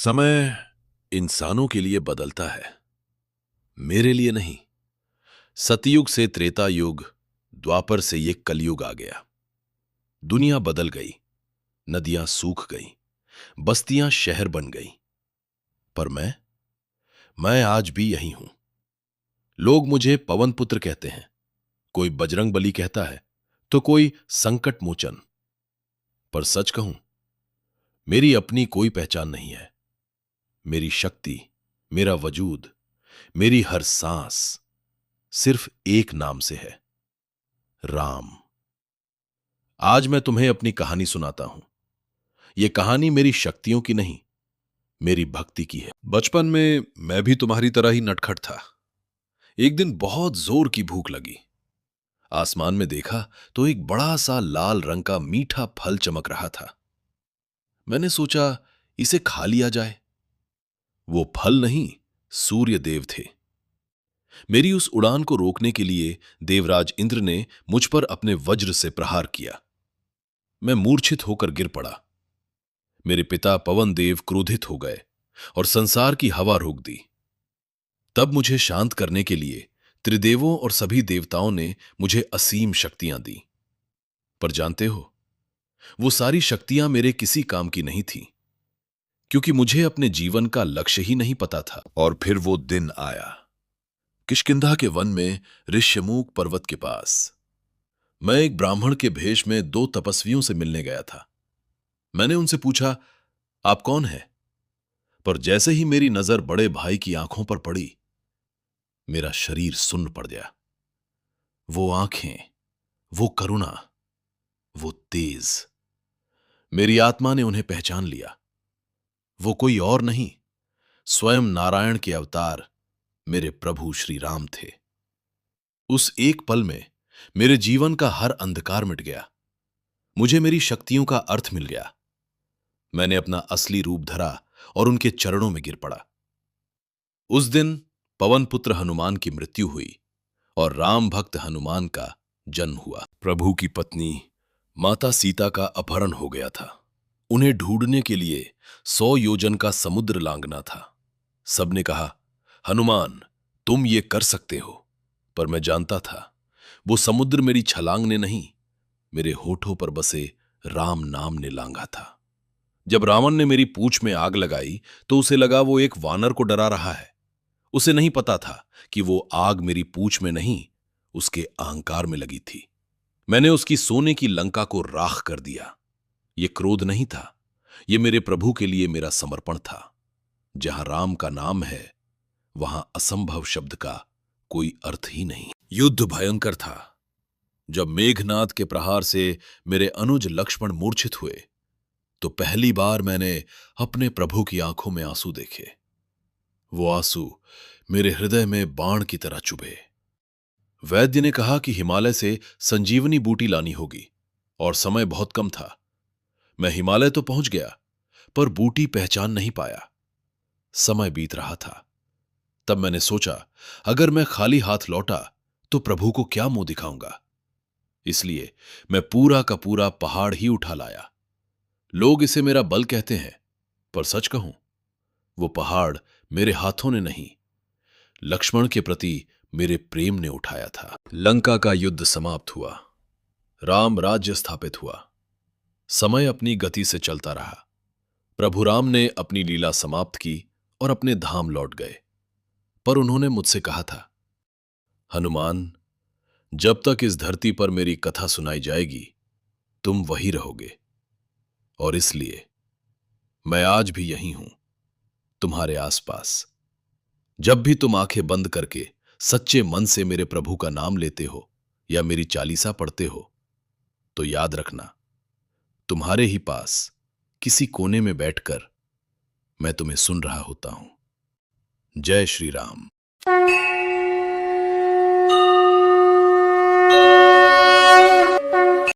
समय इंसानों के लिए बदलता है, मेरे लिए नहीं। सतयुग से त्रेता युग, द्वापर से ये कलयुग आ गया। दुनिया बदल गई, नदियां सूख गईं, बस्तियां शहर बन गईं। पर मैं आज भी यही हूं। लोग मुझे पवन पुत्र कहते हैं, कोई बजरंग बली कहता है, तो कोई संकट मोचन। पर सच कहूं, मेरी अपनी कोई पहचान नहीं है। मेरी शक्ति, मेरा वजूद, मेरी हर सांस सिर्फ एक नाम से है, राम। आज मैं तुम्हें अपनी कहानी सुनाता हूं। यह कहानी मेरी शक्तियों की नहीं, मेरी भक्ति की है। बचपन में मैं भी तुम्हारी तरह ही नटखट था। एक दिन बहुत जोर की भूख लगी। आसमान में देखा तो एक बड़ा सा लाल रंग का मीठा फल चमक रहा था। मैंने सोचा इसे खा लिया जाए। वो फल नहीं, सूर्य देव थे। मेरी उस उड़ान को रोकने के लिए देवराज इंद्र ने मुझ पर अपने वज्र से प्रहार किया। मैं मूर्छित होकर गिर पड़ा। मेरे पिता पवन देव क्रोधित हो गए और संसार की हवा रोक दी। तब मुझे शांत करने के लिए त्रिदेवों और सभी देवताओं ने मुझे असीम शक्तियां दी। पर जानते हो, वो सारी शक्तियां मेरे किसी काम की नहीं थी, क्योंकि मुझे अपने जीवन का लक्ष्य ही नहीं पता था। और फिर वो दिन आया, किष्किंधा के वन में ऋष्यमूक पर्वत के पास। मैं एक ब्राह्मण के भेष में दो तपस्वियों से मिलने गया था। मैंने उनसे पूछा, आप कौन हैं? पर जैसे ही मेरी नजर बड़े भाई की आंखों पर पड़ी, मेरा शरीर सुन्न पड़ गया। वो आंखें, वो करुणा, वो तेज। मेरी आत्मा ने उन्हें पहचान लिया। वो कोई और नहीं, स्वयं नारायण के अवतार मेरे प्रभु श्री राम थे। उस एक पल में मेरे जीवन का हर अंधकार मिट गया। मुझे मेरी शक्तियों का अर्थ मिल गया। मैंने अपना असली रूप धरा और उनके चरणों में गिर पड़ा। उस दिन पवन पुत्र हनुमान की मृत्यु हुई और राम भक्त हनुमान का जन्म हुआ। प्रभु की पत्नी माता सीता का अपहरण हो गया था। उन्हें ढूंढने के लिए 100 योजन का समुद्र लांघना था। सबने कहा, हनुमान तुम ये कर सकते हो। पर मैं जानता था, वो समुद्र मेरी छलांग ने नहीं, मेरे होठों पर बसे राम नाम ने लांघा था। जब रावण ने मेरी पूंछ में आग लगाई तो उसे लगा वो एक वानर को डरा रहा है। उसे नहीं पता था कि वो आग मेरी पूंछ में नहीं, उसके अहंकार में लगी थी। मैंने उसकी सोने की लंका को राख कर दिया। ये क्रोध नहीं था, ये मेरे प्रभु के लिए मेरा समर्पण था। जहां राम का नाम है, वहां असंभव शब्द का कोई अर्थ ही नहीं। युद्ध भयंकर था। जब मेघनाद के प्रहार से मेरे अनुज लक्ष्मण मूर्छित हुए, तो पहली बार मैंने अपने प्रभु की आंखों में आंसू देखे। वो आंसू मेरे हृदय में बाण की तरह चुभे। वैद्य ने कहा कि हिमालय से संजीवनी बूटी लानी होगी और समय बहुत कम था। मैं हिमालय तो पहुंच गया, पर बूटी पहचान नहीं पाया। समय बीत रहा था। तब मैंने सोचा, अगर मैं खाली हाथ लौटा तो प्रभु को क्या मुंह दिखाऊंगा। इसलिए मैं पूरा का पूरा पहाड़ ही उठा लाया। लोग इसे मेरा बल कहते हैं, पर सच कहूं, वो पहाड़ मेरे हाथों ने नहीं, लक्ष्मण के प्रति मेरे प्रेम ने उठाया था। लंका का युद्ध समाप्त हुआ। राम राज्य स्थापित हुआ। समय अपनी गति से चलता रहा। प्रभु राम ने अपनी लीला समाप्त की और अपने धाम लौट गए। पर उन्होंने मुझसे कहा था, हनुमान, जब तक इस धरती पर मेरी कथा सुनाई जाएगी, तुम वही रहोगे। और इसलिए मैं आज भी यही हूं, तुम्हारे आसपास। जब भी तुम आंखें बंद करके सच्चे मन से मेरे प्रभु का नाम लेते हो या मेरी चालीसा पढ़ते हो, तो याद रखना, तुम्हारे ही पास किसी कोने में बैठकर मैं तुम्हें सुन रहा होता हूं। जय श्री राम।